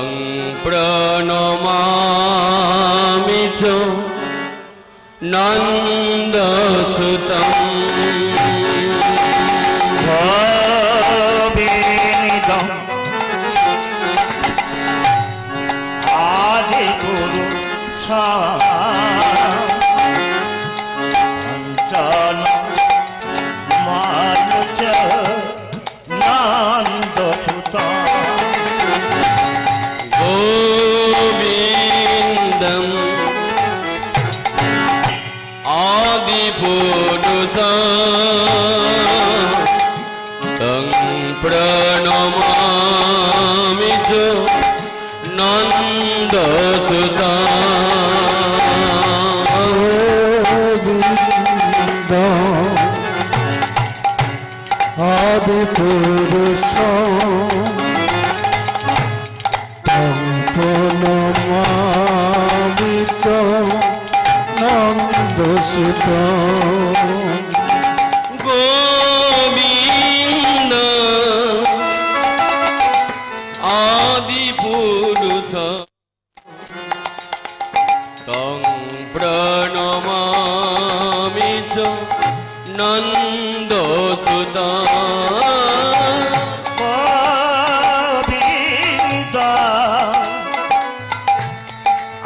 तं प्रणमामि च नन्दसुतम् भवेनिदम् आदिगुरु साञ्चल मानुज नन्दसुतम् गोविन्दम् आदिपुरुषं तं प्रणमामि च नन्दसुतम् आदिपुरुषं तं प्रणमामि च नन्दसुतम् गोविन्द आदिपुरुषं तं प्रणमामि च नन्दसुतम् गोविन्द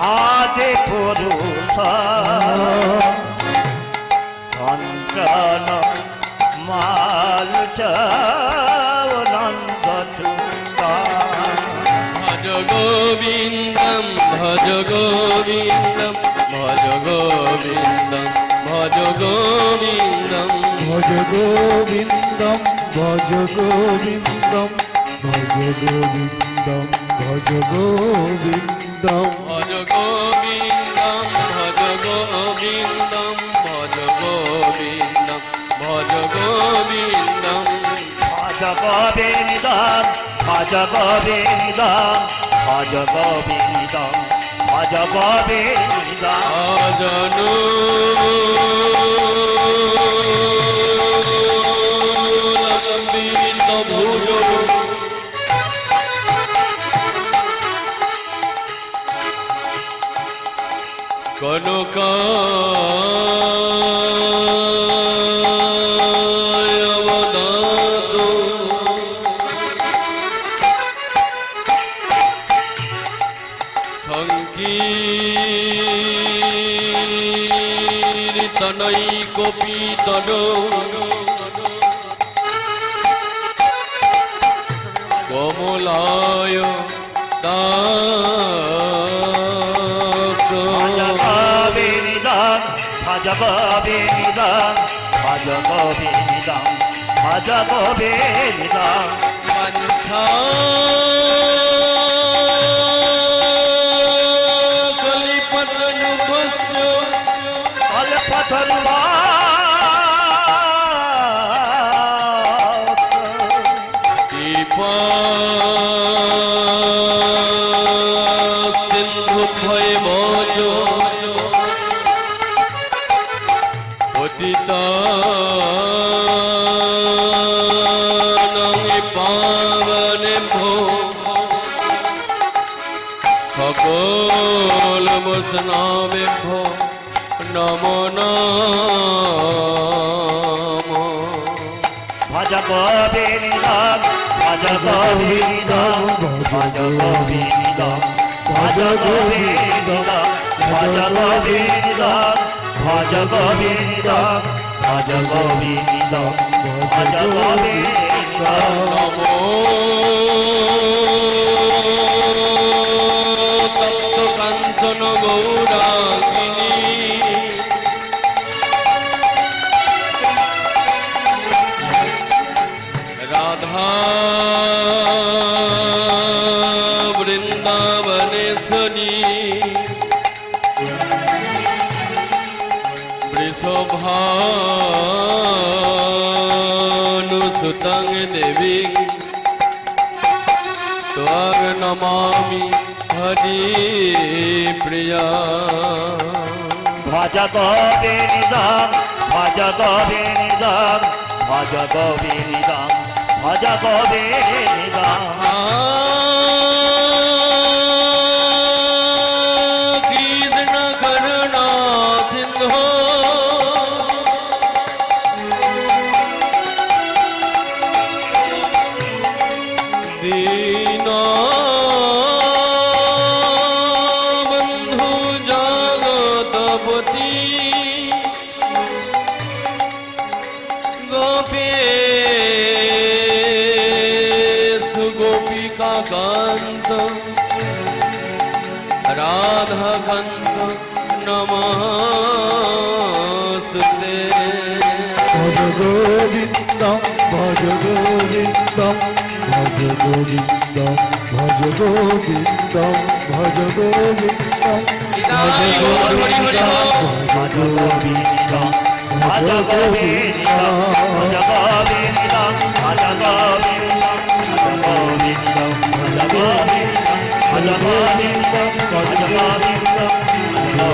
आदिपुरुषं चञ्चल मारुच नन्दसुतम् भज गोविन्दं भज गोविन्दं भज गोविन्दं भज गोविन्दं भज गोविन्दं भज गोविन्दं भज गोविन्दं भज गोविन्दं भज गोविन्दं भज गोविन्दं भज गोविन्दं भज गोविन्दं भज गोविन्दं भज गोविन्दं भज गोविन्दं भज गोविन्दं भजनो लम्बित भुजो कनकायवदतो संकीर्तनैकोपीतनो कमलाय भज गोविन्दं भज गोविन्दं भज गोविन्दं वंशा कलिपतनुभस्य दीपा सिन्धुभय भोजो पतितानां पावनेभ्यो सकल वैष्णवेभ्यो नमो नमः भज गोविन्दं भज गोविन्दं भज गोविन्दं भज गोविन्दं भज गोविन्दं भज गोविन्दं भज गोविन्दं भज गोविन्दं नमो तप्त कांचन गौरांगिनी राधा वृंदावनेश्वरी वृषभानुसुतं देवी त्वां नमामि हरिप्रिया भज गोविन्दं भज गोविन्दं भज गोविन्दं भज गोविन्दं কান্ত রাধা কান্ত নমস্তে ভজ গোবিন্দম ভজ গোবিন্দম ভজ গোবিন্দম ভজ গোবিন্দম ভজ গোবিন্দম নিতাই গৌর হরি হরি বল। ভজ গোবিন্দম ভজ গোবিন্দম ভজ গোবিন্দম ভজ গোবিন্দম ভজ গোবিন্দম ভজ গোবিন্দম ভজ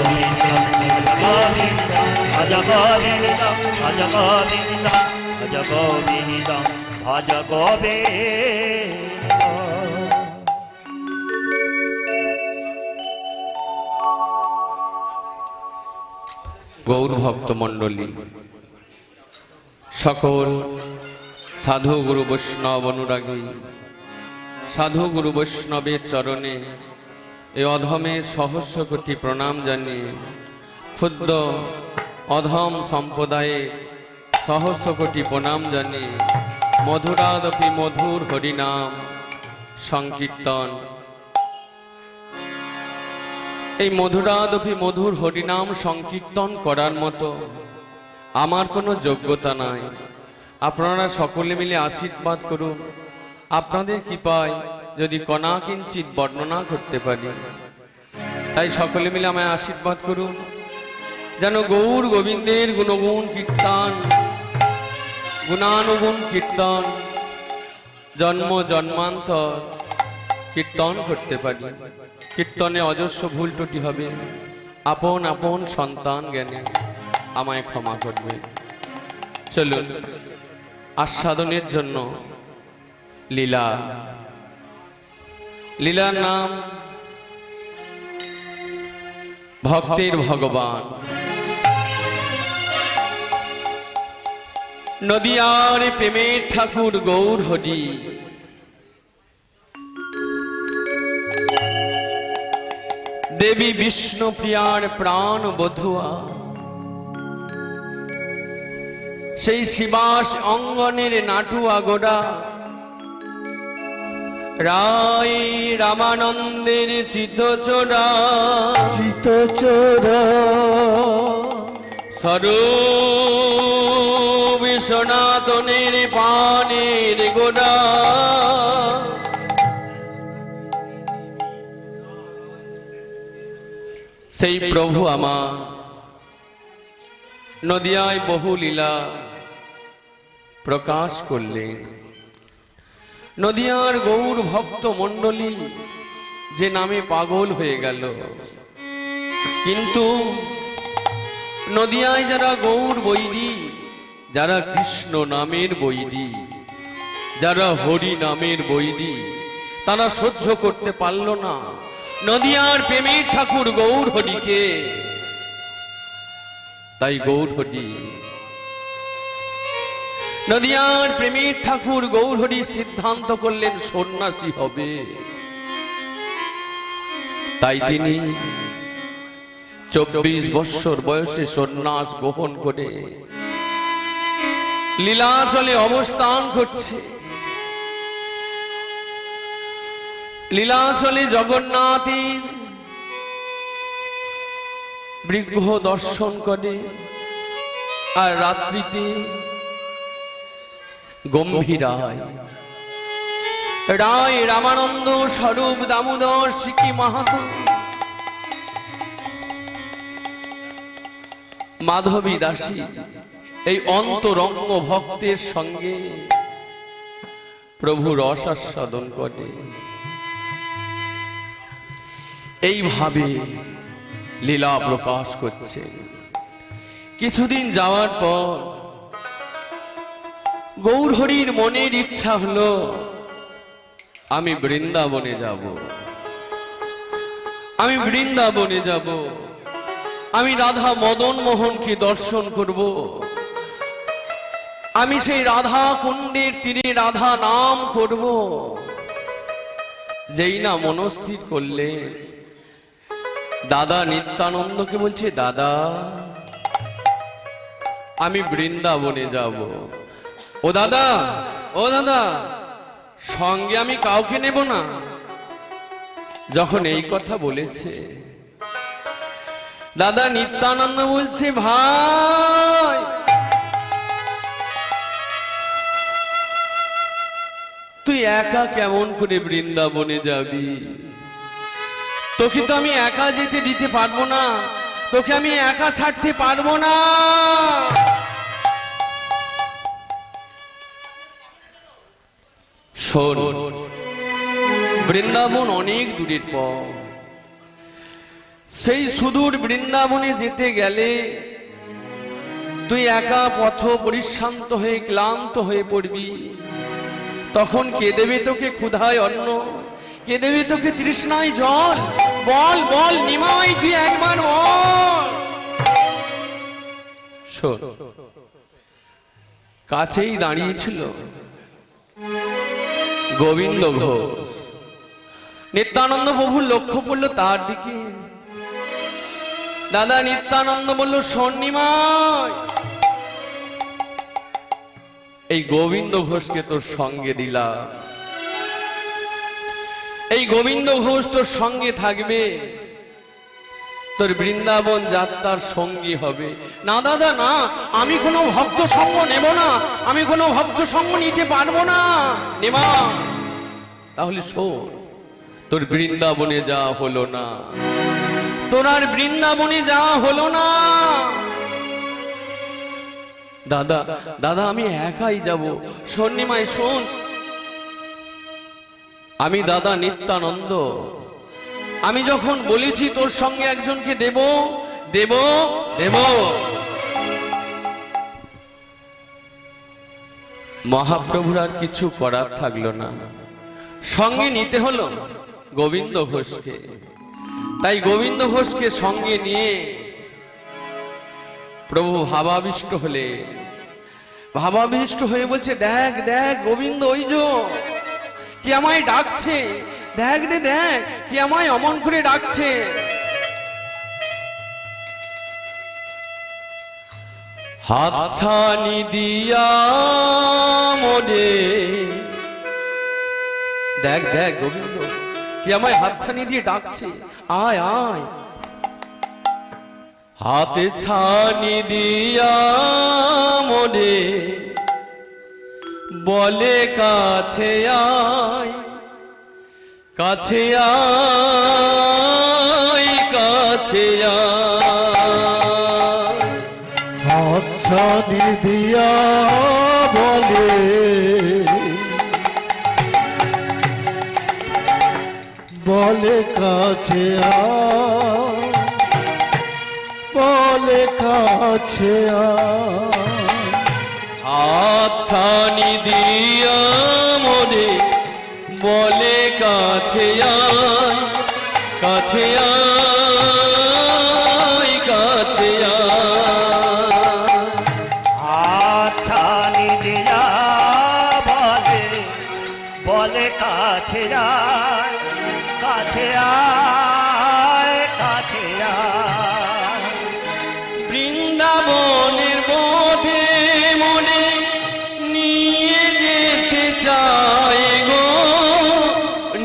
গোবিন্দম ভজ গোবিন্দম ভজ গোবিন্দম ভজ গোবিন্দম ভজ গোবিন্দম। গৌর ভক্ত মণ্ডলী, সকল সাধু গুরু বৈষ্ণব অনুরাগী সাধু গুরু বৈষ্ণবের চরণে এই অধমের সহস্র কোটি প্রণাম জানিয়ে ক্ষুদ্র অধম সম্প্রদায়ে সহস্র কোটি প্রণাম জানিয়ে মধুরাদপি মধুর হরিনাম সংকীর্তন, এই মধুরাদপি মধুর হরিনাম সংকীর্তন করার মতো আমার কোনো যোগ্যতা নাই। আপনারা সকলে মিলে আশীর্বাদ করুন। আপনাদের কৃপায় যদি কণা কিঞ্চিত বর্ণনা করতে পারি, তাই সকলে মিলে আমায় আশীর্বাদ করুন যেন গৌর গোবিন্দের গুণগুণ কীর্তন গুণানুগুণ কীর্তন জন্ম জন্মান্তর কীর্তন করতে পারি। কীর্তনে অজস্র ভুল ত্রুটি হবে, আপন আপন সন্তান জ্ঞানে আমায় ক্ষমা করবে। চলুন আস্বাদনের জন্য লীলা, লীলার নাম ভক্তের ভগবান। নদিয়ার প্রেমের ঠাকুর গৌর হরি, দেবী বিষ্ণু প্রিয়ার প্রাণ বধুয়া, সেই শিবাস অঙ্গনের নাটুয়া গোড়া, রায় রামানন্দের চিতচোরা চিতচোরা স্বরূপ সনাতনের পানের গোড়া, সেই প্রভু আমার নদিয়ায় বহু লীলা প্রকাশ করলেন। নদিয়ার গৌর ভক্ত মণ্ডলী যে নামে পাগল হয়ে গেল, কিন্তু নদিয়ায় যারা গৌর বৈরী, যারা কৃষ্ণ নামের বৈরী, যারা হরি নামের বৈরী, তারা সহ্য করতে পারল না নদিয়ার প্রেমের ঠাকুর গৌর হরিকে। তাই গৌর হরি, নদিয়ার প্রেমের ঠাকুর গৌর হরি সিদ্ধান্ত করলেন সন্ন্যাসী হবে। তাই তিনি 24 বৎসর বয়সে সন্ন্যাস গ্রহণ করে লীলাচলে অবস্থান করছে। লীলাচলে জগন্নাথের বৃক্ষ দর্শন করে, আর রাত্রিতে গম্ভীরায় রায় রামানন্দ স্বরূপ দামোদর সিকি মাহাতো, মাধবী দাসী এই অন্তরঙ্গ ভক্তের সঙ্গে প্রভু রস আস্বাদন করে। এইভাবে লীলা প্রকাশ করছে। কিছুদিন যাওয়ার পর গৌর হরির মনের ইচ্ছা হলো আমি বৃন্দাবনে যাব, আমি বৃন্দাবনে যাব, আমি রাধা মদন মোহনকে দর্শন করব, আমি সেই রাধা কুণ্ডের তীরে রাধা নাম করব। যেই না মনস্থির করলে, দাদা নিত্যানন্দকে বলছে, দাদা আমি বৃন্দাবনে যাব। ও দাদা, ও দাদা, সঙ্গে আমি কাউকে নেব না, যখন এই কথা বলেছে, দাদা নিত্যানন্দ বলছে, ভাই তুই একা কেমন করে বৃন্দাবনে যাবি? তোকে তো আমি একা যেতে দিতে পারবো না, তোকে আমি একা ছাড়তে পারবো না। শোন, বৃন্দাবন অনেক দূরের পথ। সেই সুদূর বৃন্দাবনে যেতে গেলে তুই একা পথ পরিশ্রান্ত হয়ে ক্লান্ত হয়ে পড়বি। তখন কে দেবে তোকে ক্ষুধায় অন্ন, কে দেবে তোকে তৃষ্ণায় জল? বল বল নিমাই, তুই একবার বল। শোন, কাছেই দাঁড়িয়েছিল গোবিন্দ ঘোষ। নিত্যানন্দ প্রভুর লক্ষ্য পড়ল তার দিকে। দাদা নিত্যানন্দ বলল, শোন নিমাই, এই গোবিন্দ ঘোষকে তোর সঙ্গে দিলাম। এই গোবিন্দ ঘোষ তোর সঙ্গে থাকবে, তোর বৃন্দাবন যাত্রার সঙ্গী হবে। না দাদা না, আমি কোনো ভক্ত সঙ্গ নেব না, আমি কোনো ভক্ত সঙ্গ নিতে পারবো না। নেমা, তাহলে শোন, তোর বৃন্দাবনে যাওয়া হলো না, তোর আর বৃন্দাবনে যাওয়া হলো না। দাদা দাদা আমি একাই যাব। শোন নিমাই শোন, আমি দাদা নিত্যানন্দ, আমি যখন বলেছি তোর সঙ্গে একজনকে দেব দেব দেব। মহাপ্রভুর আর কিছু করার থাকলো না, সঙ্গে নিতে হলো গোবিন্দ ঘোষকে। তাই গোবিন্দ ঘোষকে সঙ্গে নিয়ে প্রভু ভাবাবিষ্ট হলে, ভাবাবিষ্ট হয়ে বলছে, দেখ দেখ গোবিন্দ, ওই যে কি আমায় ডাকছে, দেখ রে দেখ কি আমায় অমন করে ডাকছে। হাত ছানি দিয়া মনে, দেখ দেখ গোবিন্দ কি আমায় হাত ছানি দিয়ে ডাকছে, আয় আয়। হাতে ছানি দিয়া মনে বলে, কাছে আয় কাছে আয় কাছে আয়। হাত ছানি দিয়া বলে, বলে কাছে আয়, বলে কাছে আয়। হাত ছানি দিয়া মনে বলে, কাছে আয় কাছে আয় কাছে আয়। আচ্ছানি দিয়া বলে, বলে কাছে আয় কাছে আয় কাছে আয়। বৃন্দাবনের বোধে মনে নিয়ে যেতে চায় গো,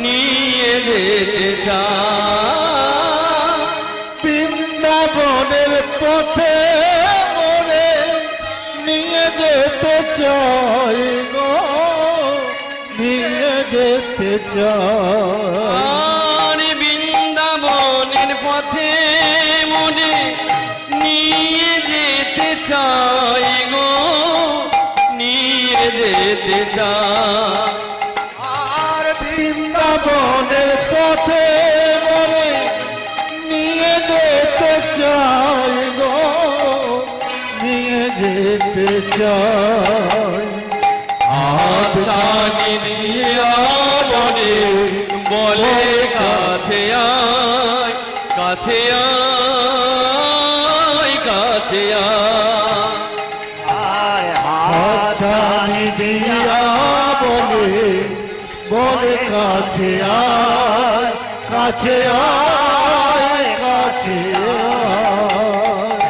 নিয়ে যেতে চায়। বৃন্দাবনের পথে মনে নিয়ে যেতে চাই গো, নিয়ে যেতে চাই। আর বৃন্দাবনের পথে মনে নিয়ে যেতে চাই গো, নিয়ে যেতে চাই। আর বৃন্দাবনের পথে মনে নিয়ে যেতে চাই গো, নিয়ে যেতে চাই। আর ছানি দিয়া মনে বলে, কাছে আয় কাছে আয় কাছে আয়। ছানি দিয়া বলে, বলে কাছে আয় কাছে আয় কাছে আয়।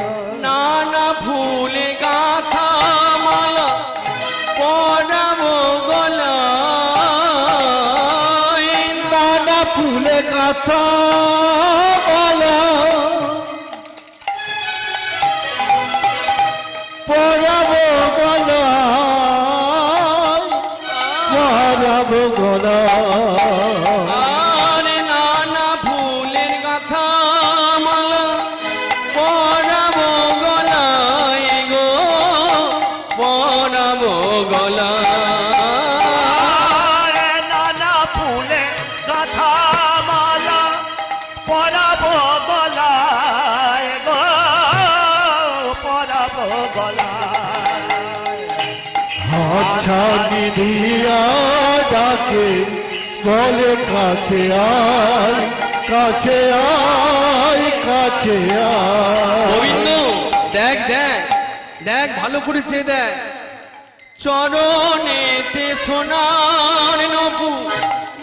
নানা ফুলে গাথা মালা পরাবো গলায়, নানা ফুলে কথা বলা পরাবো গলা পরাবো গলা আরে নানা ফুলের গাথা মালা পরাবো গলায় গো, পরাবো গলায়। আরে নানা ফুলে গাথা মালা পরাবো গলায় গো, পরাবো গলায়। হাতছানি দিয়া ডাকে বলে কাছে আয় কাছে আয় কাছে আয় গোবিন্দ দেখ দেখ দেখ ভালো করে চেয়ে দেখ, চরণেতে সোনার নবু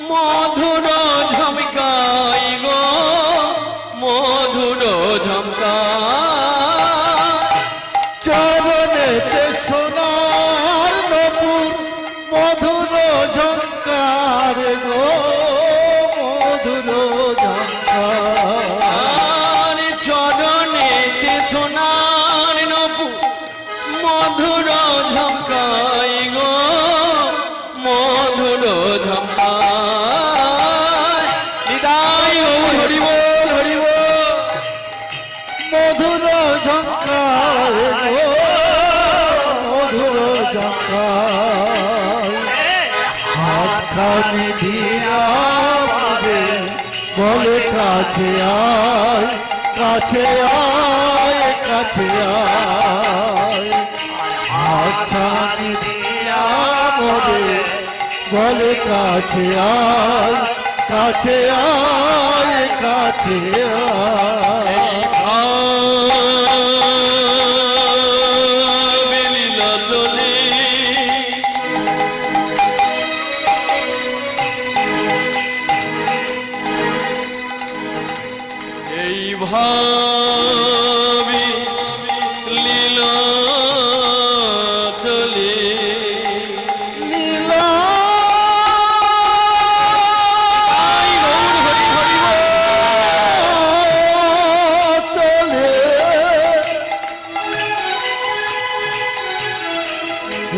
মধুর ঝমকাই গো, মধুর ঝমকাই। চরণেতে সোনার নপুর মধুর ঝঙ্কার গো মধুর ঝঙ্কার আর চরণেতে সোনার নবু মধুর ঝমকাই গো, মধুর ঝমকাই। নিতাই গৌর হরি বল হরি বল। মধুর ঝঙ্কার গো মধুর ঝঙ্কার হাতখানি দিয়া বলে কাছে আয় কাছে আয় কাছে আয় হাতছানি দিয়া বলে কাছে আয় কাছে আয় কাছে আয় লীলা চলে এই ভাবি লীলা চলে লীলা চলে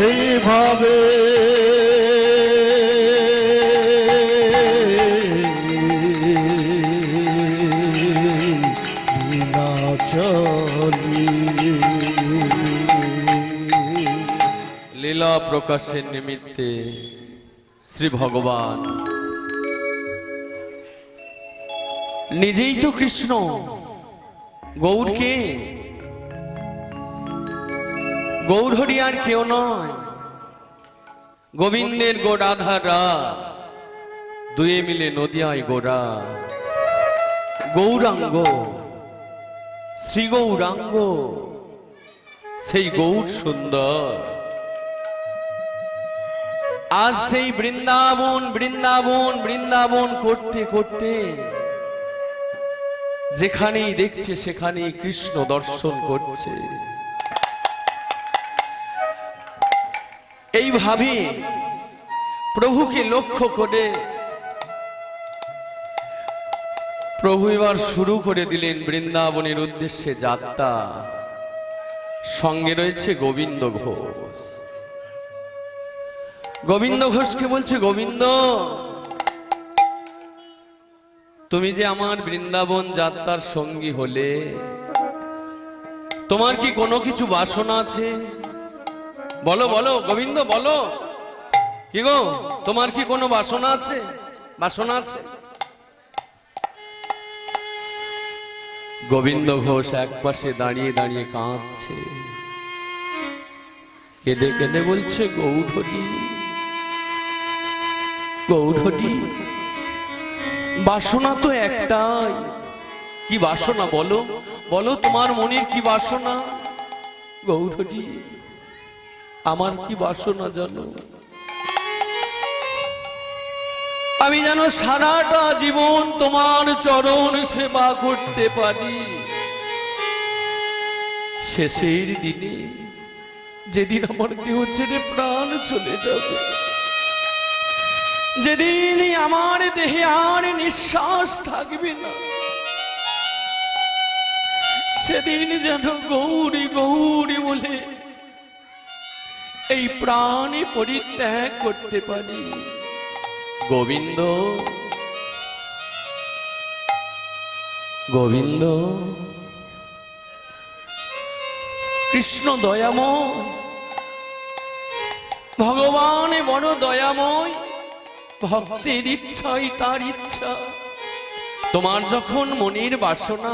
এইভাবে লীলা চলি লীলা প্রকাশের নিমিত্তে শ্রী ভগবান নিজেই তো কৃষ্ণ। গৌরকে গৌর হরি আর কেউ নয়, গোবিন্দের গোড়াধারা দুয়ে মিলে নদিয়ায় গোড়া গৌরাঙ্গ শ্রী গৌরাঙ্গ সেই গৌর সুন্দর। আজ সেই বৃন্দাবন বৃন্দাবন বৃন্দাবন করতে করতে যেখানেই দেখছে সেখানেই কৃষ্ণ দর্শন করছে। এইভাবে প্রভুকে লক্ষ্য করে প্রভু এবার শুরু করে দিলেন বৃন্দাবনের উদ্দেশ্যে যাত্রা। সঙ্গে রয়েছে গোবিন্দ ঘোষ। গোবিন্দ ঘোষকে বলছে, গোবিন্দ তুমি যে আমার বৃন্দাবন যাত্রার সঙ্গী হলে, তোমার কি কোনো কিছু বাসনা আছে? বলো বলো গোবিন্দ বলো, কি গো তোমার কি কোনো বাসনা আছে? বাসনা আছে? গোবিন্দ ঘোষ একপাশে দাঁড়িয়ে দাঁড়িয়ে কাঁদছে, কেঁদে কেঁদে বলছে, গৌরহরি গৌরহরি বাসনা তো একটাই। কি বাসনা বলো বলো, তোমার মনের কি বাসনা? গৌরহরি আমার কি বাসনা জানো? আমি যেন সারাটা জীবন তোমার চরণ সেবা করতে পারি। শেষের দিনে যেদিন আমার দেহ ছেড়ে প্রাণ চলে যাবে, যেদিন আমার দেহে আর নিঃশ্বাস থাকবে না, সেদিন যেন গৌরী গৌরী বলে এই প্রাণে পরিত্যাগ করতে পারি। গোবিন্দ গোবিন্দ কৃষ্ণ দয়াময়, ভগবান বড় দয়াময়, ভক্তের ইচ্ছাই তার ইচ্ছা। তোমার যখন মনের বাসনা,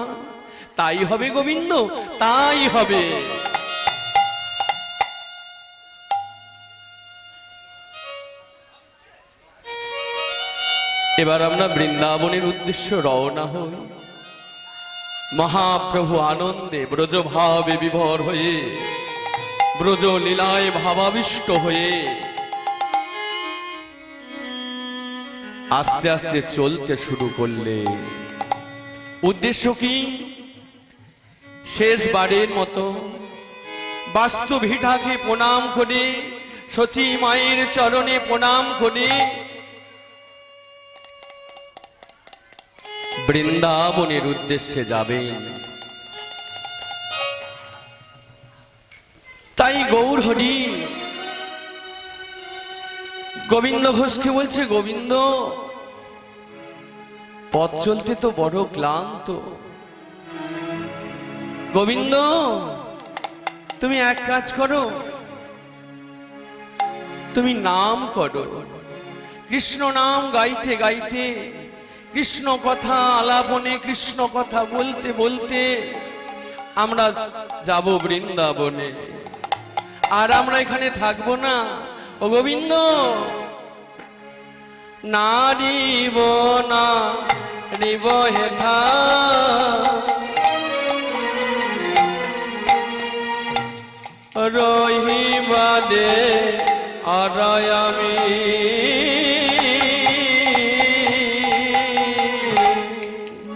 তাই হবে গোবিন্দ, তাই হবে। এবার আমরা বৃন্দাবনের উদ্দেশ্যে রওনা হই। মহাপ্রভু আনন্দে ব্রজভাবে বিভোর হয়ে, ব্রজ লীলায় ভাবাবিষ্ট হয়ে আস্তে আস্তে চলতে শুরু করলে। উদ্দেশ্য কি? শেষবারের মতো বাস্তু ভিটাকে প্রণাম করে, সচী মায়ের চরণে প্রণাম করে বৃন্দাবনের উদ্দেশ্যে যাবেন। তাই গৌর হরি গোবিন্দ ঘোষকে বলছে, গোবিন্দ পথ চলতে তো বড় ক্লান্ত। গোবিন্দ তুমি এক কাজ করো, তুমি নাম করো। কৃষ্ণ নাম গাইতে গাইতে, কৃষ্ণ কথা আলাপনে, কৃষ্ণ কথা বলতে বলতে আমরা যাব বৃন্দাবনে। আর আমরা এখানে থাকবো না। ও গোবিন্দ, নারিব না রিব হেথা, রহিবাদে আরায়ামি,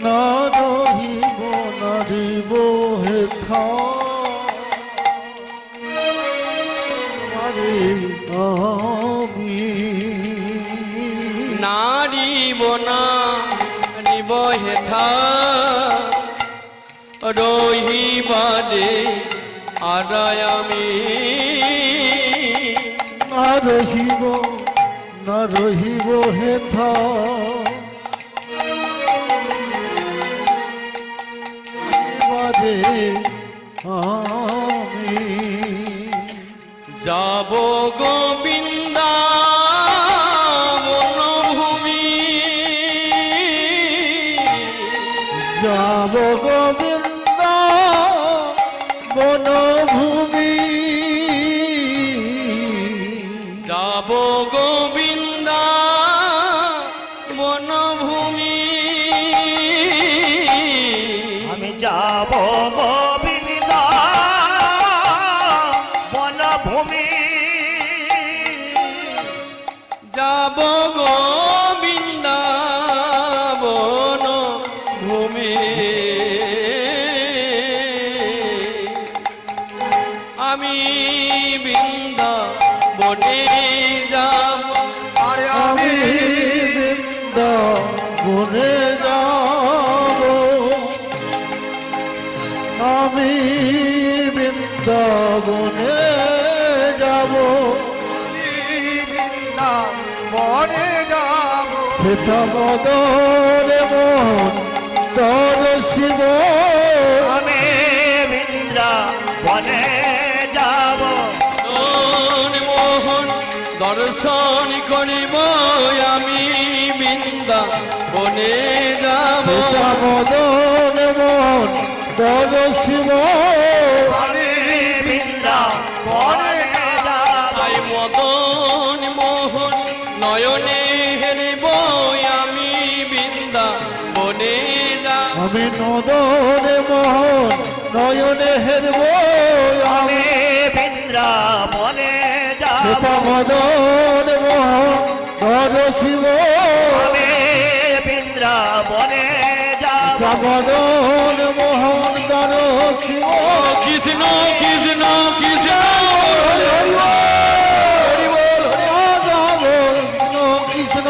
না রহিব না রিব হেথা, আরে আমি নারিব না রিব হেথা, রহিবাদে আরায়ামি, না রহিব না রহিব হেথা, বাদে আমি যাব গোবিন্দাবনভূমি, যাব গোবিন্দ বনভূমি, যাব গোবিন্দাবনভূমি, আমি যাব গোবিন্দা বনভূমি, যাব গোবিন্দাবনভূমি, আমি বৃন্দাবনে যাব, আরে আমি বৃন্দাবনে যাব, আমি বৃন্দাবনে যাব, বনে যাব, সেটা মদরে মন তর শিব, আমি বৃন্দা বনে যাব, মদন মোহন দর্শন করিব, আমি বৃন্দাবনে যাব, সেটা মদন মন তর শিব, আমি বৃন্দা বনে যাব, তাই মদন মোহন নয়নে হেরিব, আমি বৃন্দাবনে যাব, আমি নদনে মোহন নয়নে হেরব, আমি বৃন্দা বনে যাব, সেটা মদন মোহন তর শিব, আমি বৃন্দা বনে যাব, মদন মোহন তর শিব, কৃষ্ণ কৃষ্ণ কৃষ্ণ রাধা কৃষ্ণ কৃষ্ণ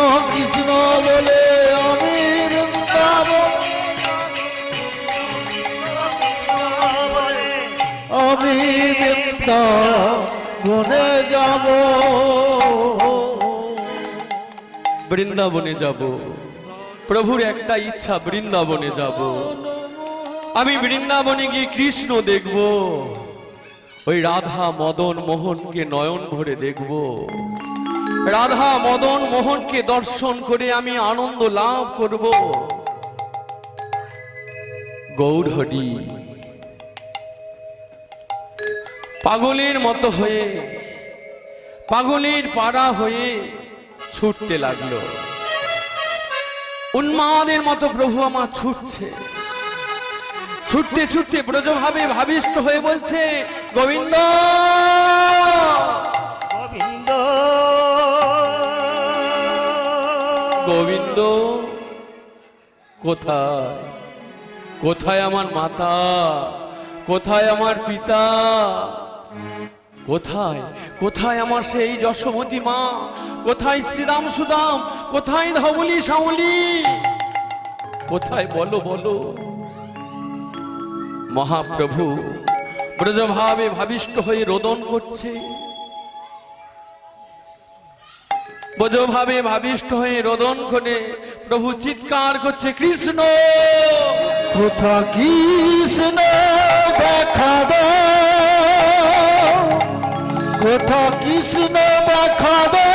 বৃন্দাবনে যাব বৃন্দাবনে যাব। প্রভুর একটা ইচ্ছা, বৃন্দাবনে যাব। আমি বৃন্দাবনে গিয়ে কৃষ্ণ দেখব, ওই রাধা মদন মোহনকে নয়ন ভরে দেখব। রাধা মদন মোহনকে দর্শন করে আমি আনন্দ লাভ করব। গৌরহরি পাগলের মতো হয়ে, পাগলের পাড়া হয়ে ছুটতে লাগলো। উন্মাদের মতো প্রভু আমার ছুটছে। ছুটতে ছুটতে ব্রজভাবে ভাবিষ্ট হয়ে বলছে, গোবিন্দ গোবিন্দ গোবিন্দ কোথায়? কোথায় আমার মাতা? কোথায় আমার পিতা? কোথায় কোথায় আমার সেই যশোমতী মা? কোথায় শ্রীরাম সুদাম? কোথায় ধবলি শ্যামলি? কোথায় বলো বলো। মহাপ্রভু ব্রজভাবে ভাবিষ্ট হয়ে রোদন করছে। ব্রজভাবে ভাবিষ্ট হয়ে রোদন করে প্রভু চিৎকার করছে, কৃষ্ণ কোথা কৃষ্ণ দেখা দে, কোথা কৃষ্ণ দেখা দে,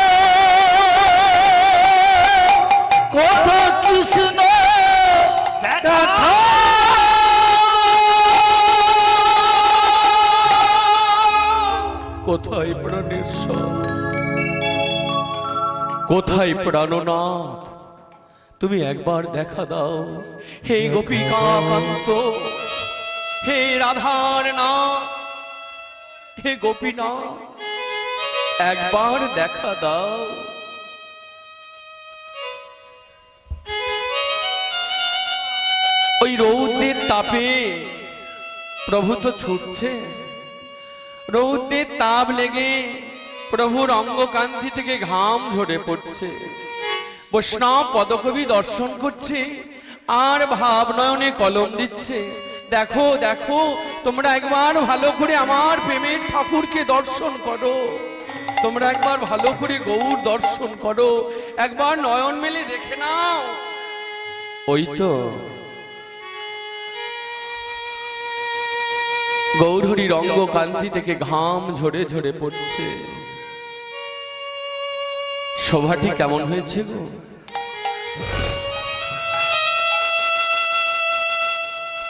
কোথা কৃষ্ণ দেখা দে। কোথায় প্রাণেশ্বর? কোথায় প্রাণনাথ? তুমি একবার দেখা দাও। হে গোপিকাকান্ত, হে রাধার নাথ, হে গোপীনাথ, একবার দেখা দাও। ওই রৌদ্রের তাপে প্রভু তো ছুটছে। রৌদ্রের তাপ লেগে প্রভুর অঙ্গকান্তি থেকে ঘাম ঝরে পড়ছে। বৈষ্ণব পদকবি দর্শন করছে আর ভাবনয়নে কলম দিচ্ছে। দেখো দেখো, তোমরা একবার ভালো করে আমার প্রেমের ঠাকুরকে দর্শন করো। তোমরা একবার ভালো করে গৌর দর্শন করো, একবার নয়ন মেলে দেখে নাও। ওই তো গৌরহরির অঙ্গকান্তি থেকে ঘাম ঝরে ঝরে পড়ছে। শোভাটি কেমন হয়েছে গো?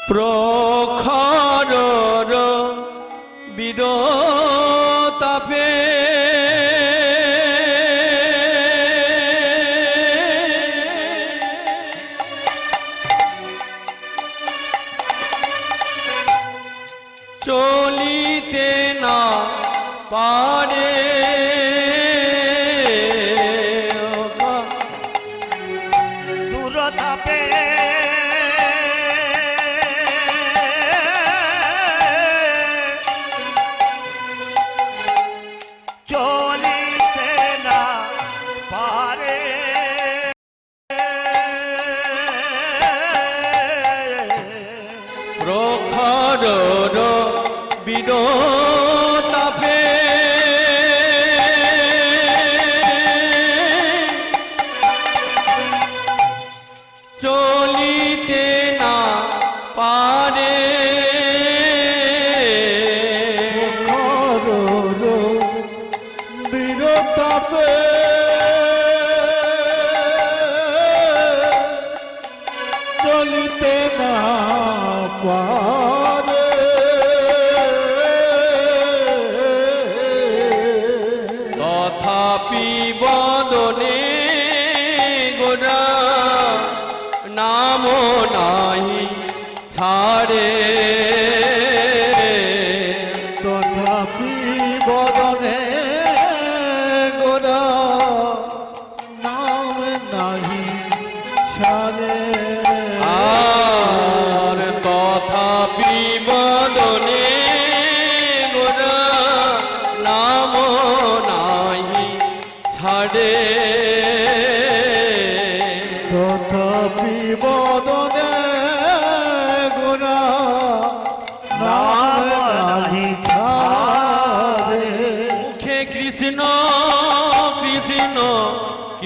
প্রখর বিরতাপে চলিতে না পারে দূরতাপে চলিতে না পারে প্রখর বিরতাপে চলিতে না পারে বীরতাপে চলিতে না পারে তথাপি বদনে গোরা নাম নাহি ছাড়ে তথাপি বদনে গোরা নাম নাহি সারে আর তথাপি বদনে গোরা নাম নাহি ছাড়ে তথাপি বদনে গোরা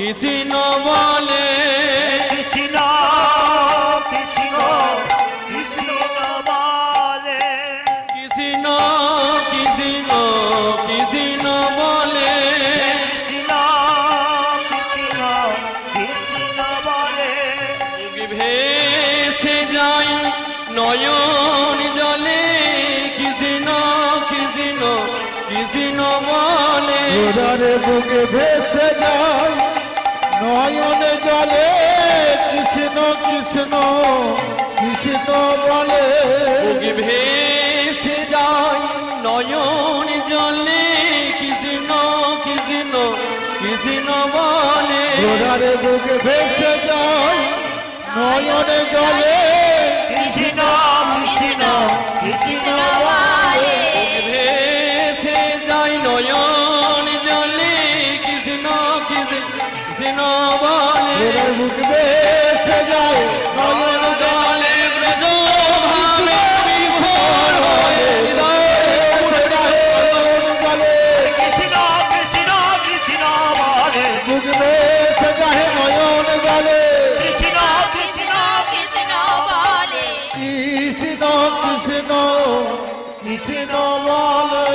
কৃষ্ণ বলে কৃষ্ণ কৃষ্ণ কৃষ্ণ বলে কৃষ্ণ কৃষ্ণ কৃষ্ণ বলে কৃষ্ণ কৃষ্ণ কৃষ্ণ বলে ভেসে যাই নয়ন জলে কৃষ্ণ কৃষ্ণ কৃষ্ণ বলে ঘোড়ারে বুকে ভেসে যায় নয়ন জলে কৃষ্ণ কৃষ্ণ কৃষ্ণ বলে বুকে ভেসে যায় নয়ন জলে কৃষ্ণ কৃষ্ণ কৃষ্ণ বলে ঘোড়ারে বুকে ভেসে যায় নয়ন জলে কৃষ্ণ কৃষ্ণ কৃষ্ণ বলে ভেসে যায় নয়ন জলে কৃষ্ণ কৃষ্ণ বলে ঘোড়ার বুকে ভেসে যায় নয়ন জলে জলে ব্রজ ভাবে বিভোর হয়ে জলে কৃষ্ণ কৃষ্ণ কৃষ্ণ বলে বুকে ভেসে যায় নয়ন জলে কৃষ্ণ কৃষ্ণ কৃষ্ণ বলে কৃষ্ণ কৃষ্ণ কৃষ্ণ বলে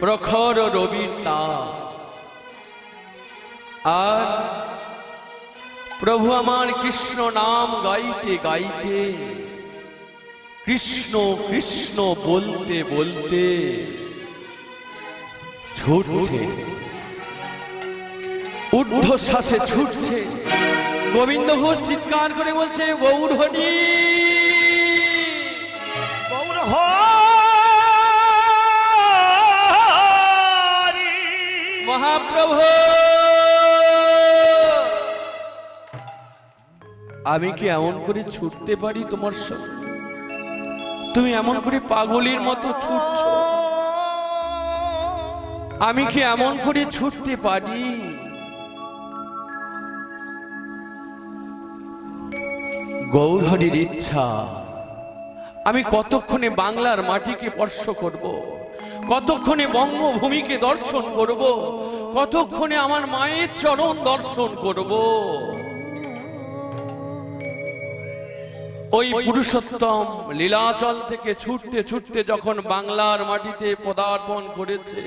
প্রখর রবির তাপ আর প্রভু আমার কৃষ্ণ নাম গাইতে গাইতে কৃষ্ণ কৃষ্ণ বলতে বলতে ছুটছে ঊর্ধ্বশ্বাসে ছুটছে গোবিন্দ ঘোষ চিৎকার করে বলছে গৌর হরি গৌর হরি মহাপ্রভু আমি কি এমন করে ছুটতে পারি তোমার সঙ্গে? তুমি এমন করে পাগলের মতো ছুটছো, আমি কি এমন করে ছুটতে পারি? গৌরহরির ইচ্ছা আমি কতক্ষণে বাংলার মাটিকে স্পর্শ করব, কতক্ষণে বঙ্গভূমিকে দর্শন করব, কতক্ষণে আমার মায়ের চরণ দর্শন করব। ওই পুরুষোত্তম লীলাচল থেকে ছুটতে ছুটতে যখন বাংলার মাটিতে পদার্পণ করেছে,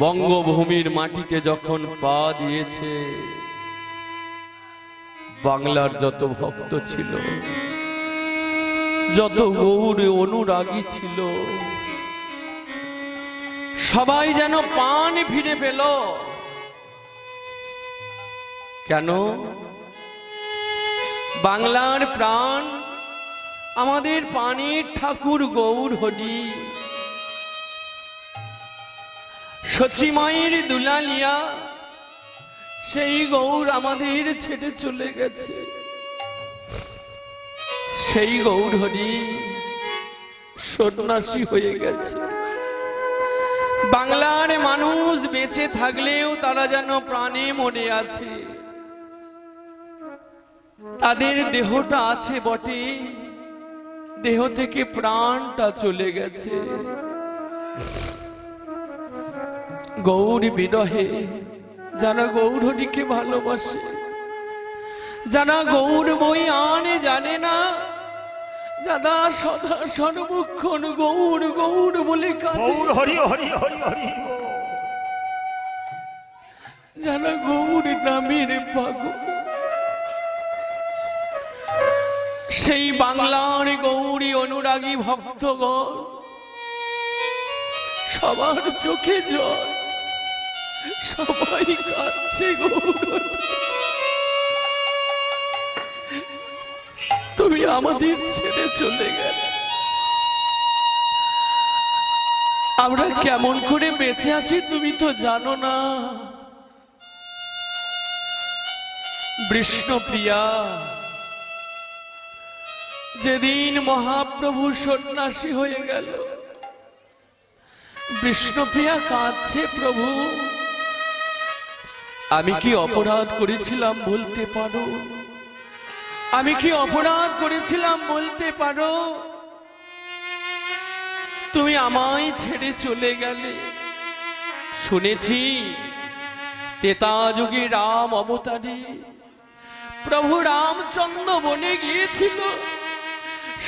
বঙ্গভূমির মাটিতে যখন পা দিয়েছে, বাংলার যত ভক্ত ছিল, যত গৌর অনুরাগী ছিল, সবাই যেন প্রাণ ফিরে পেল। কেন? বাংলার প্রাণ আমাদের পানির ঠাকুর গৌর হরি, সচিমায়ের দুলালিয়া সেই গৌর আমাদের ছেড়ে চলে গেছে। সেই গৌর হরি সন্ন্যাসী হয়ে গেছে। বাংলার মানুষ বেঁচে থাকলেও তারা যেন প্রাণে মরে আছে। তাদের দেহটা আছে বটে, দেহ থেকে প্রাণটা চলে গেছে। গৌর বিরহে যারা গৌরহরিকে ভালোবাসে, যারা গৌর বই আনে জানে না, যারা সদা সর্বক্ষণ গৌর গৌর বলে কাঁদে, গৌর হরি হরি হরি হরি যারা গৌর নামের পাগল, সেই বাংলার গৌরী অনুরাগী ভক্তগণ সবার চোখে জল, সবাই কাঁদছে গৌর। তুমি আমাদের ছেড়ে চলে গেলে, আমরা কেমন করে বেঁচে আছি তুমি তো জানো না। বিষ্ণুপ্রিয়া, যেদিন মহাপ্রভু সন্ন্যাসী হয়ে গেল, বিষ্ণুপ্রিয়া কাঁদছে, প্রভু আমি কি অপরাধ করেছিলাম বলতে পারো? আমি কি অপরাধ করেছিলাম বলতে পারো? তুমি আমায় ছেড়ে চলে গেলে। শুনেছি ত্রেতা যুগে রাম অবতারে প্রভু রামচন্দ্র বনে গিয়েছিল,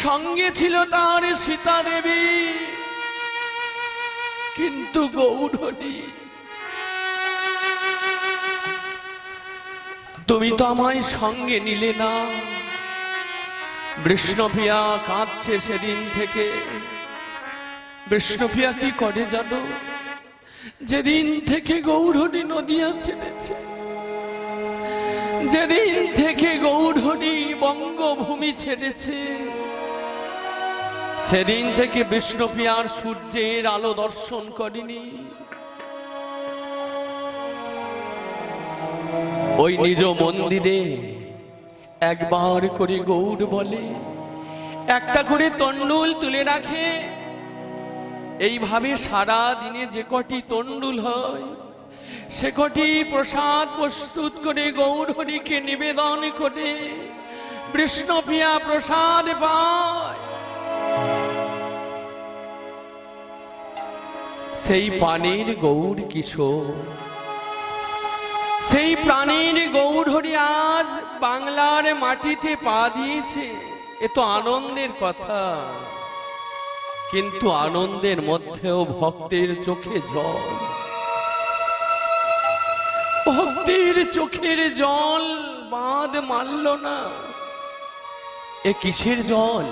সঙ্গে ছিল তার সীতা দেবী, কিন্তু গৌরহরি তুমি তো আমায় সঙ্গে নিলে না। বিষ্ণুপ্রিয়া কাঁদছে সেদিন থেকে। বিষ্ণুপ্রিয়া কি করে জানো? যেদিন থেকে গৌরহরি নদিয়া ছেড়েছে, যেদিন থেকে গৌরহরি বঙ্গভূমি ছেড়েছে, সেদিন থেকে বিষ্ণুপ্রিয়ার সূর্যের আলো দর্শন করেনি। ওই নিজ মন্দিরে একবার করে গৌর বলে, একটা করে তন্ডুল তুলে রাখে। এইভাবে সারা দিনে যে কটি তন্ডুল হয়, সে কটি প্রসাদ প্রস্তুত করে গৌরহরিকে নিবেদন করে বিষ্ণুপ্রিয়া প্রসাদ পায়। সেই পানির গৌর কিশোর, সেই প্রাণীর গৌরহরি আজ বাংলার মাটিতে পা দিয়েছে। এ তো আনন্দের কথা, কিন্তু আনন্দের মধ্যেও ভক্তের চোখে জল, ভক্তের চোখের জল বাঁধ মারল না। এ কিসের জল?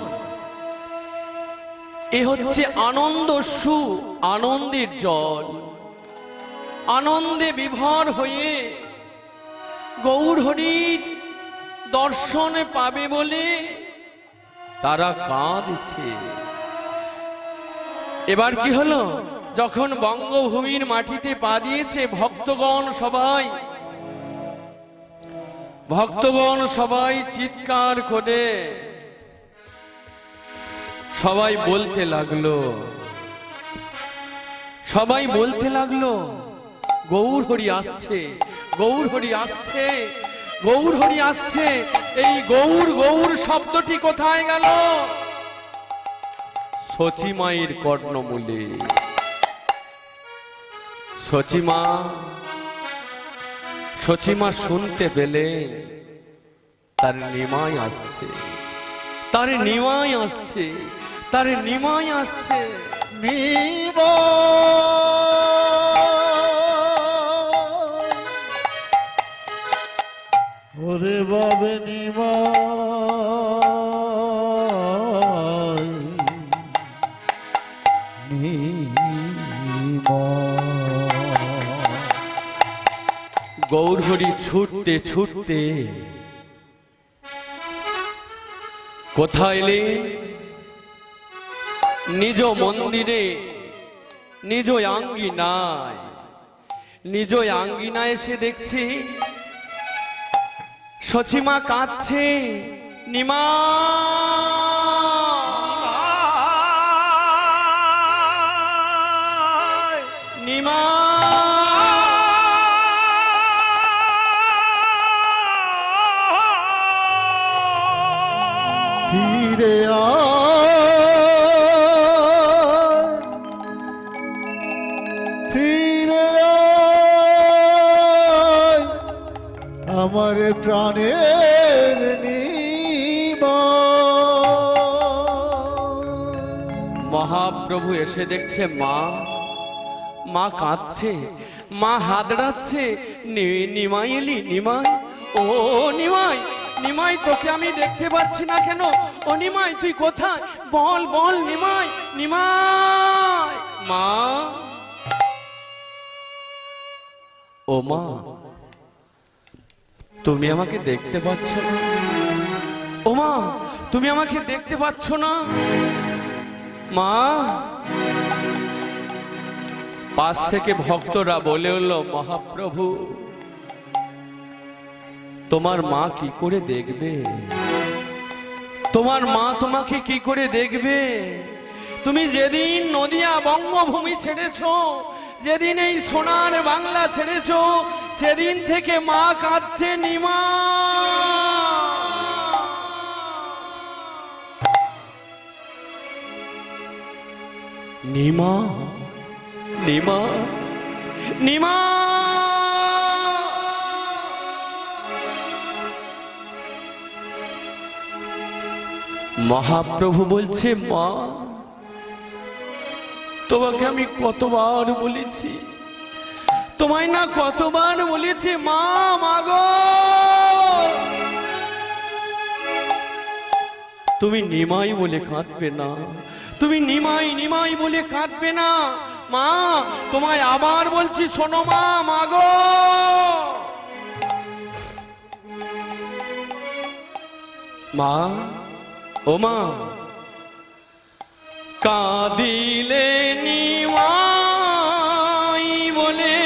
এ হচ্ছে আনন্দ সু, আনন্দের জল। আনন্দে বিভোর হয়ে গৌরহরির দর্শন পাবে বলে তারা কাঁদছে। এবার কি হলো? যখন বঙ্গভূমির মাটিতে পা দিয়েছে, ভক্তগণ সবাই চিৎকার করে সবাই বলতে লাগলো, গৌরহরি আসছে, গৌরহরি আসছে, গৌরহরি আসছে। এই গৌর গৌর শব্দটি কোথায় গেল? সচিমায়ের কর্ণমূলে। সচিমা শুনতে পেলেন তার নিমাই আসছে, তার নিমাই আসছে, তার নিমাই আসছে। ওরে বাবে গৌরহরি ছুটতে ছুটতে কোথায় এলেন? নিজ মন্দিরে, নিজ আঙ্গিনায়। নিজ আঙ্গিনায় এসে দেখছি সচিমা কাঁদছে। নিমা, নিমা, ফিরে ফিরে আমার প্রাণের মহাপ্রভু এসে দেখছে মা কাঁদছে, মা হাতড়াচ্ছে। নিমাই এলি? নিমাই, ও নিমাই, নিমাই তোকে আমি দেখতে পাচ্ছি না কেন? ও নিমাই তুই কোথায়? বল বল নিমাই, নিমাই। মা, ও মা, তুমি আমাকে দেখতে পাচ্ছ না? ও মা, তুমি আমাকে দেখতে পাচ্ছ না? মা। পাশ থেকে ভক্তরা বলে উঠল, মহাপ্রভু তোমার মা কি করে দেখবে? তোমার মা তোমাকে কি করে দেখবে? তুমি যেদিন নদিয়া বঙ্গভূমি ছেড়েছো, যেদিন এই সোনার বাংলা ছেড়েছো, সেদিন থেকে মা কাঁদছে। নিমা, নিমা, নিমা, নিমা। মহাপ্রভু বলছে, মা তোমাকে আমি কতবার বলেছি, তোমায় না কতবার বলেছি, মা মাগো তুমি নিমাই বলে কাঁদবে না, তুমি নিমাই নিমাই বলে কাঁদবে না। মা তোমায় আবার বলছি, শোনো মা মাগো। মা, ও মা, কাঁদিলে নিমাই বলে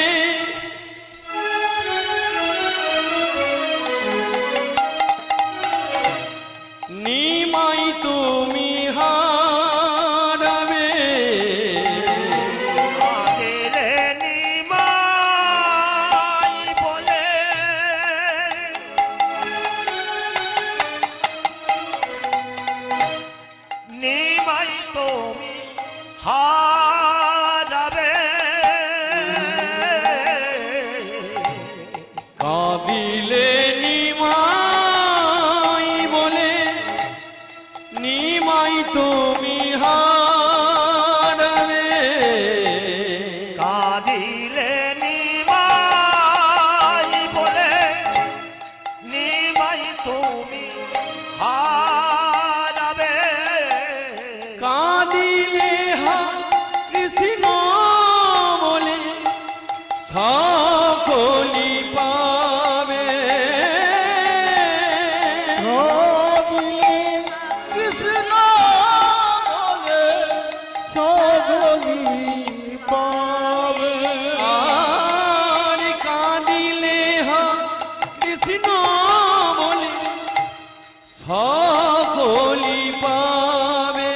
নিমাই তুমি হারাবে। কাঁদিলে নিমাই বলে নিমাই তুমি হারাবে। কাঁদিলে নিমাই বলে নিমাই তুমি হারাবে। কাঁদিলে নিমাই বলে নিমাই তুমি হারাবে। কাঁদিলে হা কৃষ্ণ বলে সকলি পাবে। দিলে কৃষ্ণ বলে সকলি পাবে। আর কাঁদিলে হা কৃষ্ণ বলে সকলি পাবে।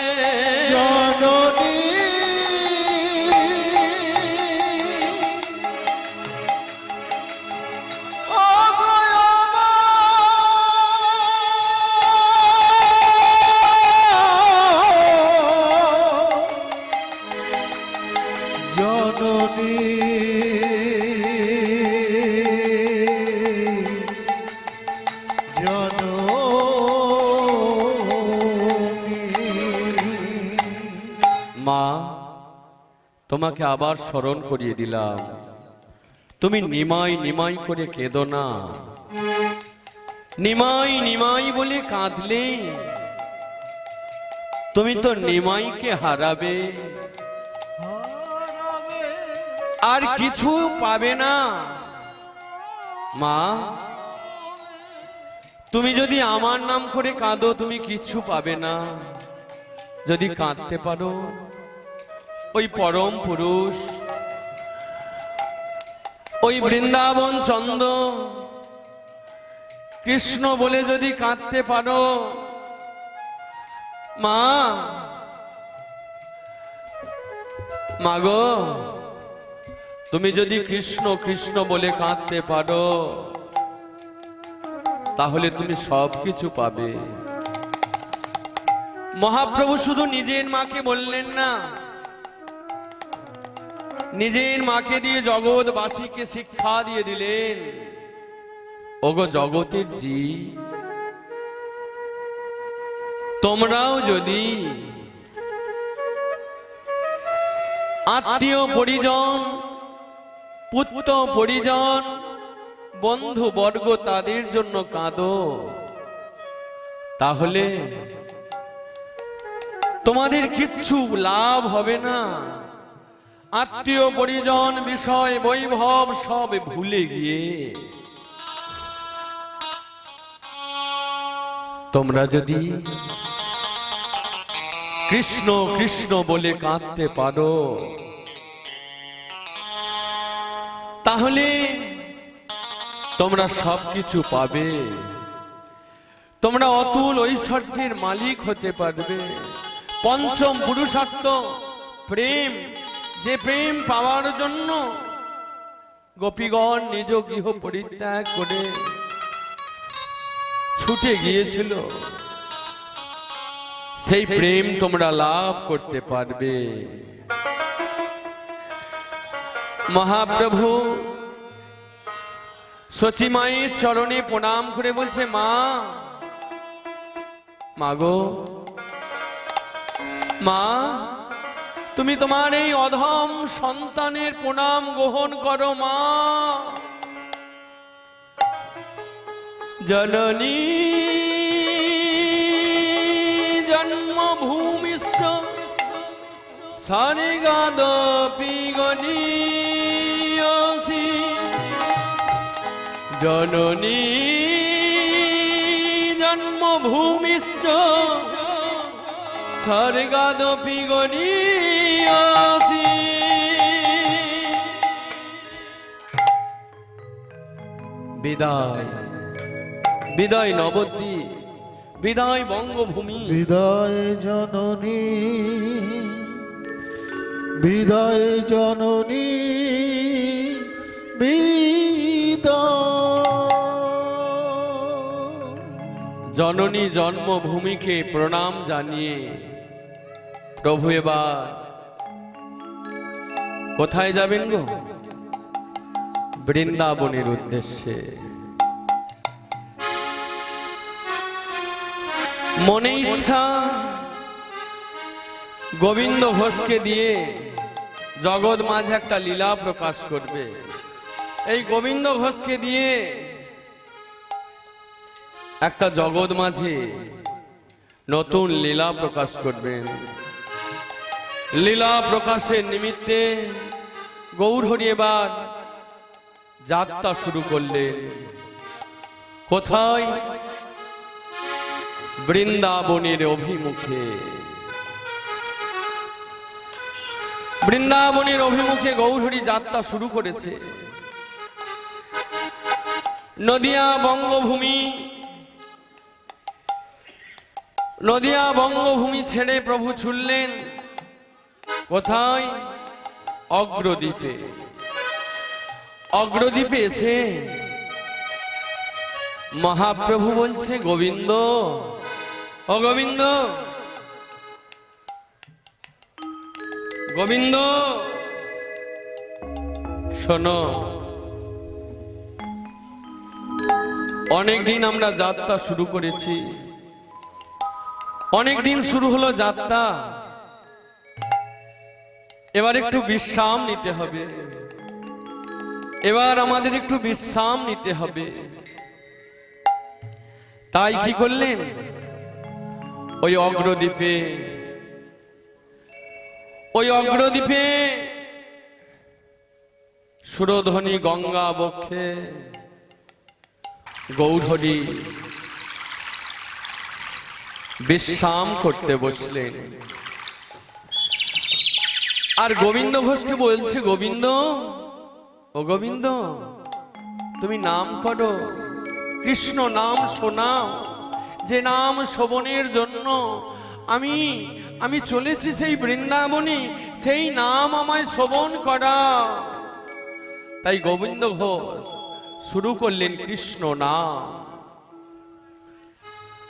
জননী জননী মা তোমাকে আবার স্মরণ করিয়ে দিলাম, তুমি নিমাই নিমাই করে কেঁদো না। নিমাই নিমাই বলে কাঁদলে তুমি তো নিমাইকে হারাবে, আর কিছু পাবে না। মা তুমি যদি আমার নাম করে কাঁদো তুমি কিছু পাবে না। যদি কাঁদতে পারো ওই পরম পুরুষ, ওই বৃন্দাবন চন্দ্র কৃষ্ণ বলে যদি কাঁদতে পারো, মা মাগো তুমি যদি কৃষ্ণ কৃষ্ণ বলে কাঁদতে পারো তাহলে তুমি সবকিছু পাবে। মহাপ্রভু শুধু নিজের মাকে বললেন না, নিজের মাকে দিয়ে জগৎবাসীকে শিক্ষা দিয়ে দিলেন, ওগো জগতের জি তোমরাও যদি আত্মীয় পরিজন, পুত্র পরিজন, বন্ধু বর্গ তাদের জন্য কাঁদো, তাহলে তোমাদের কিচ্ছু লাভ হবে না। আত্মীয় পরিজন বিষয় বৈভব সব ভুলে গিয়ে তোমরা যদি কৃষ্ণ কৃষ্ণ বলে কাঁদতে পারো তাহলে তোমরা সবকিছু পাবে। তোমরা অতুল ঐশ্বর্যের মালিক হতে পারবে। পঞ্চম পুরুষার্থ প্রেম, যে প্রেম পাওয়ার জন্য গোপীগণ নিজ গৃহ পরিত্যাগ করে ছুটে গিয়েছিল, সেই প্রেম তোমরা লাভ করতে পারবে। মহাপ্রভু সচী মায়ের চরণে প্রণাম করে বলছে, মা, মাগো, মা, তুমি তোমার এই অধম সন্তানের প্রণাম গ্রহণ করো মা। জননী জন্মভূমিশ্চ সারেগাদপি গণীয়সি, জননী জন্মভূমিশ্চ সারেগাদপি গণীয়সি। বিদায়, বিদায় নবদ্বীপ, বিদায় বঙ্গভূমি, বিদায় জননী, বিদায় জননী, বিদায়। জননী জন্মভূমিকে প্রণাম জানিয়ে প্রভু এবার কোথায় যাবেন গো? বৃন্দাবনের উদ্দেশ্যে। মনে ইচ্ছা গোবিন্দ ঘোষকে দিয়ে জগৎ মাঝে একটা লীলা প্রকাশ করবে। এই গোবিন্দ ঘোষকে দিয়ে একটা জগৎ মাঝে নতুন লীলা প্রকাশ করবেন। লীলা প্রকাশের নিমিত্তে গৌরহরি এবার যাত্রা শুরু করলেন। কোথায়? বৃন্দাবনের অভিমুখে। বৃন্দাবনের অভিমুখে গৌরহরি যাত্রা শুরু করেছে। নদিয়া বঙ্গভূমি, নদিয়া বঙ্গভূমি ছেড়ে প্রভু ছুটলেন কোথায়? অগ্রদ্বীপে। অগ্রদ্বীপে এসে মহাপ্রভু বলছে, গোবিন্দ, ও গোবিন্দ, গোবিন্দ, শোনো, অনেকদিন আমরা যাত্রা শুরু করেছি, অনেকদিন শুরু হলো যাত্রা, এবার একটু বিশ্রাম নিতে হবে, এবার আমাদের একটু বিশ্রাম নিতে হবে। তাই কি করলেন? ওই অগ্রদ্বীপে, ওই অগ্রদ্বীপে সুরধ্বনি গঙ্গা বক্ষে গৌরহরি বিশ্রাম করতে বসলেন। আর গোবিন্দ ঘোষকে বলছে, গোবিন্দ, ও গোবিন্দ, তুমি নাম করো, কৃষ্ণ নাম শোনাও, যে নাম শোভনের জন্য আমি চলেছি সেই বৃন্দাবনে, সেই নাম আমায় শোভন করা। তাই গোবিন্দ ঘোষ শুরু করলেন কৃষ্ণ নাম।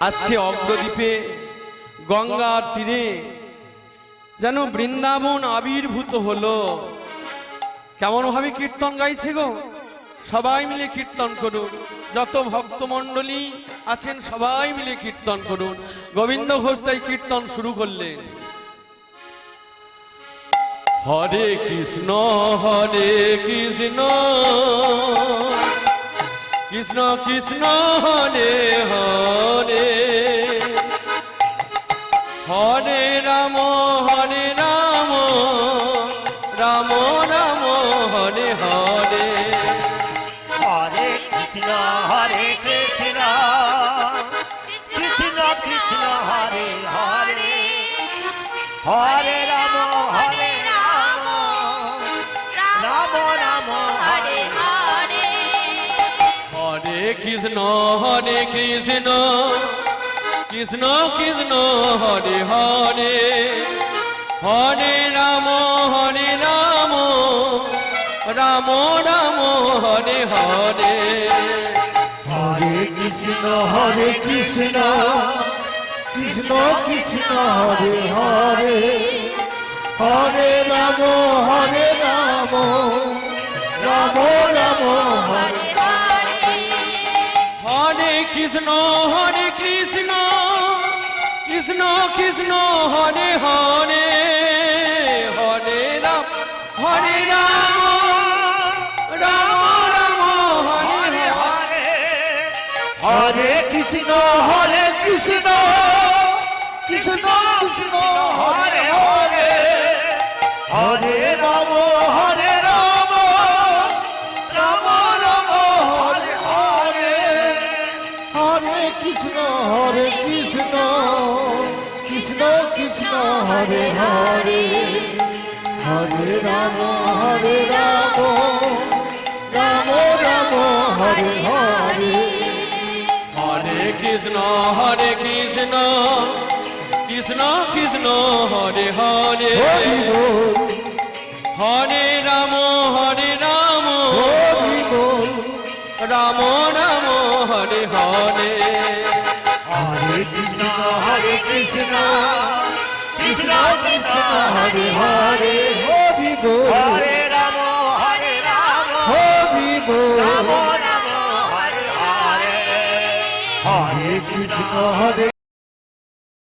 আজকে অগ্রদ্বীপে গঙ্গার তীরে যেন বৃন্দাবন আবির্ভূত হলো। কেমন ভাবে কীর্তন গাইছে গো? সবাই মিলে কীর্তন করুন, যত ভক্তমণ্ডলী আছেন সবাই মিলে কীর্তন করুন। গোবিন্দ ঘোষ তাই কীর্তন শুরু করলেন। হরে কৃষ্ণ, হরে কৃষ্ণ, কৃষ্ণ কৃষ্ণ হরে হরে, হরে রাম, হরে রাম, রাম রাম হরে হরে। হরে কৃষ্ণ, হরে কৃষ্ণ, কৃষ্ণ কৃষ্ণ হরে হরে, হরে রাম, হরে রাম, রাম রাম হরে হরে। হরে কৃষ্ণ, হরে কৃষ্ণ, কৃষ্ণ কৃষ্ণ হরে হরে, হরে রাম, হরে রাম, রাম রাম হরে হরে। হরে কৃষ্ণ, হরে কৃষ্ণ, কৃষ্ণ কৃষ্ণ হরে হরে, হরে রাম, হরে রাম, রাম রাম হরে হরে কৃষ্ণ কৃষ্ণ কৃষ্ণ হরে হরে হরে রাম রাম রাম হরে হরে হরে কৃষ্ণ কৃষ্ণ কৃষ্ণ হরে হরে হরে রাম রাম রাম হরে হরে হরে কৃষ্ণ কৃষ্ণ কৃষ্ণ কৃষ্ণ হরে হরে হরে রাম রাম রাম হরে হরে হরে কৃষ্ণ কৃষ্ণ কৃষ্ণ কৃষ্ণ হরে হরে হরি বল হরে রাম হরি বল রাম রাম হরে হরে হরে কৃষ্ণ কৃষ্ণ কৃষ্ণ কৃষ্ণ হরে হরে হরি বল হরে রাম হরি বল রাম রাম হরে হরে হরে কৃষ্ণ